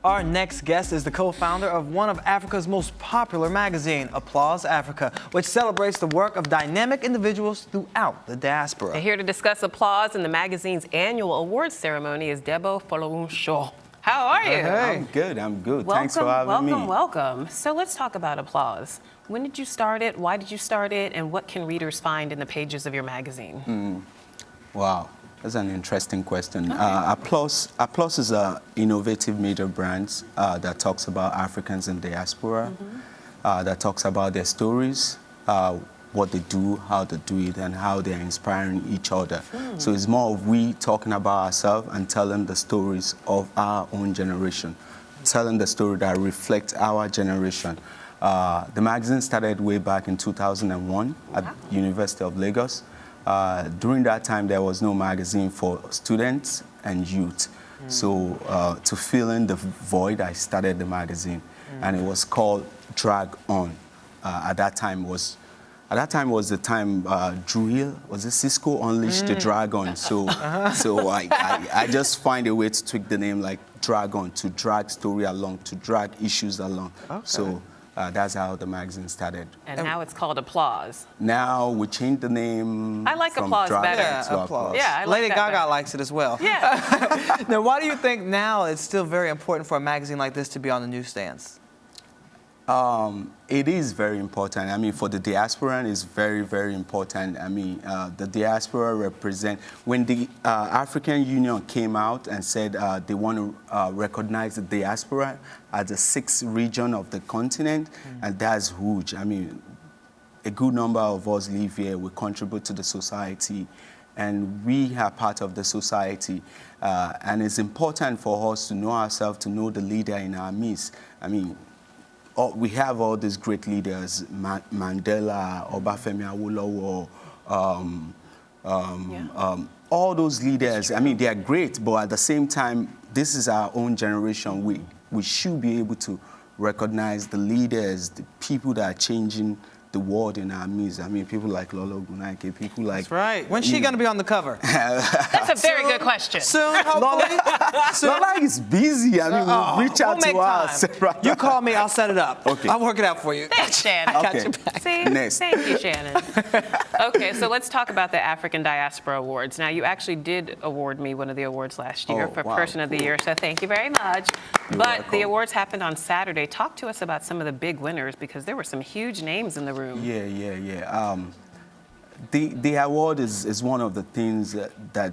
Our next guest is the co-founder of one of Africa's most popular magazine, Applause Africa, which celebrates the work of dynamic individuals throughout the diaspora. And here to discuss Applause and the magazine's annual awards ceremony is Debo Folorunsho. How are you? Hey. I'm good. Welcome, Thanks for having me. Welcome. So let's talk about Applause. When did you start it? Why did you start it? And what can readers find in the pages of your magazine? Wow, that's an interesting question. Okay. Applause is an innovative media brand that talks about Africans in diaspora, that talks about their stories, what they do, how they do it, and how they're inspiring each other. So it's more of we talking about ourselves and telling the stories of our own generation, telling the story that reflects our generation. The magazine started way back in 2001 at University of Lagos. During that time, there was no magazine for students and youth. So to fill in the void, I started the magazine, and it was called Drag On. At that time was the time Drew Hill, was it Cisco unleashed the Dragon. So so I just find a way to tweak the name like Drag On, to drag story along, to drag issues along. Okay. So that's how the magazine started. And now it's called Applause. Now we changed the name. I like from Applause Drag better. On to Applause. Yeah, I like Lady that Gaga better. likes it as well. Yeah. Now, why do you think now it's still very important for a magazine like this to be on the newsstands? It is very important. I mean, for the diaspora, it's very, very important. I mean, the diaspora represent, when the African Union came out and said they want to recognize the diaspora as the sixth region of the continent, and that's huge. I mean, a good number of us live here, we contribute to the society, and we are part of the society. And it's important for us to know ourselves, to know the leader in our midst. I mean, we have all these great leaders, Mandela, Obafemi Awolowo, all those leaders. I mean, they are great, but at the same time, this is our own generation. We should be able to recognize the leaders, the people that are changing the world in our midst. I mean, people like Lolo Gunaike, people like... That's right. When's she going to be on the cover? That's a very good question. Soon, hopefully. Lola is busy. I mean, we'll reach out we'll to us. make You call me, I'll set it up. Okay. I'll work it out for you. Thanks, Shannon. I got your back. See? Next. Thank you, Shannon. Okay, so let's talk about the African Diaspora Awards. Now, you actually did award me one of the awards last year for wow, Person of the Year, so thank you very much. But welcome. the awards happened on Saturday. Talk to us about some of the big winners, because there were some huge names in the room. Yeah. The award is one of the things that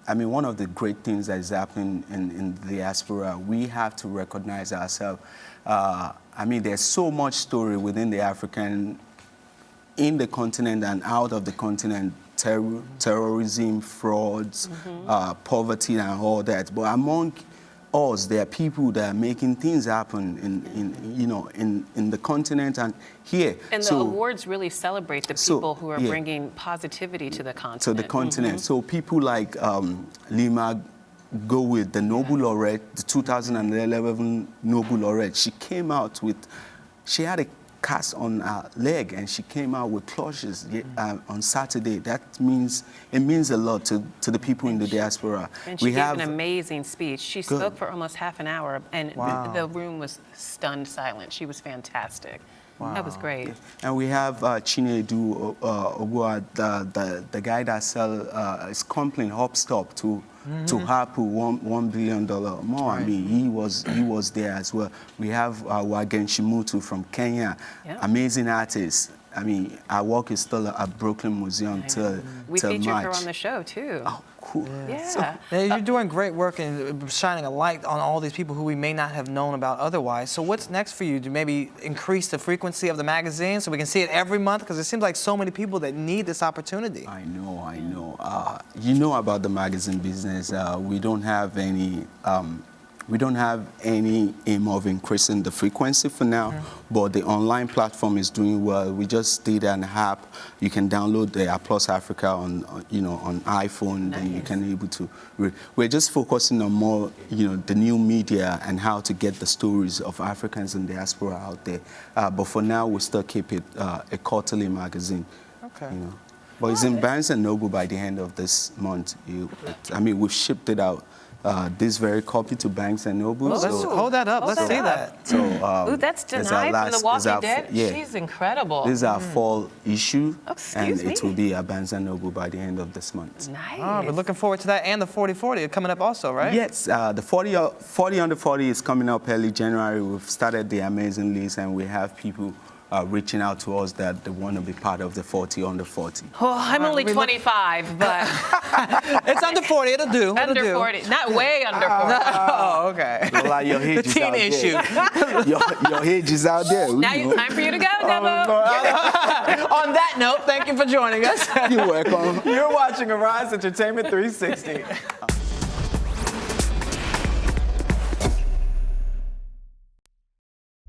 I mean, one of the great things that is happening in the diaspora. We have to recognize ourselves. I mean, there's so much story within the African, in the continent and out of the continent, terrorism, frauds, poverty and all that. But among us, there are people that are making things happen in the continent and here. And the awards really celebrate the people who are bringing positivity to the continent. To the continent. So people like Lima Gowit, the Nobel laureate, the 2011 Nobel laureate, she came out with, she had a cast on her leg, and she came out with clutches on Saturday. It means a lot to the people in the diaspora. And she gave an amazing speech. She spoke for almost half an hour, and the room was stunned silent. She was fantastic. Wow. That was great. And we have Chinedu Ogua, the guy that sells his company Hopstop to Hapu, $1 billion more. Right. I mean, he was there as well. We have Wagen Shimutu from Kenya, amazing artist. I mean, our work is still at Brooklyn Museum till We featured March. her on the show, too. Oh, cool. Yeah. You're doing great work and shining a light on all these people who we may not have known about otherwise. So what's next for you? To maybe increase the frequency of the magazine so we can see it every month? Because it seems like so many people that need this opportunity. I know. You know about the magazine business. We don't have any aim of increasing the frequency for now, but the online platform is doing well. We just did an app. You can download the Applause Africa on iPhone, and you can able to. We're just focusing on more, the new media and how to get the stories of Africans in diaspora out there. But for now, we still keep it a quarterly magazine. Okay. But it's in Barnes & Noble by the end of this month. I mean, we've shipped it out this very copy to Barnes and Noble. Let's hold that up. Let's see that. So, Ooh, that's it's our Denai from The last- Walking Dead. yeah. She's incredible. This is our fall issue, Excuse and me. it will be at Barnes and Noble by the end of this month. Nice. Oh, we're looking forward to that, and the 40/40 coming up also, right? Yes, the 40 under 40 is coming up early January. We've started the amazing list, and we have people reaching out to us that they want to be part of the 40 under 40. Oh, I'm only 25, but It's under 40. It'll do. It'll under do. 40. Not way under 40. Oh, okay. Lola, your The age is teen out issue. there. your age is out there. Now it's time for you to go, Debo. On that note, thank you for joining us. You're welcome. You're watching Arise Entertainment 360.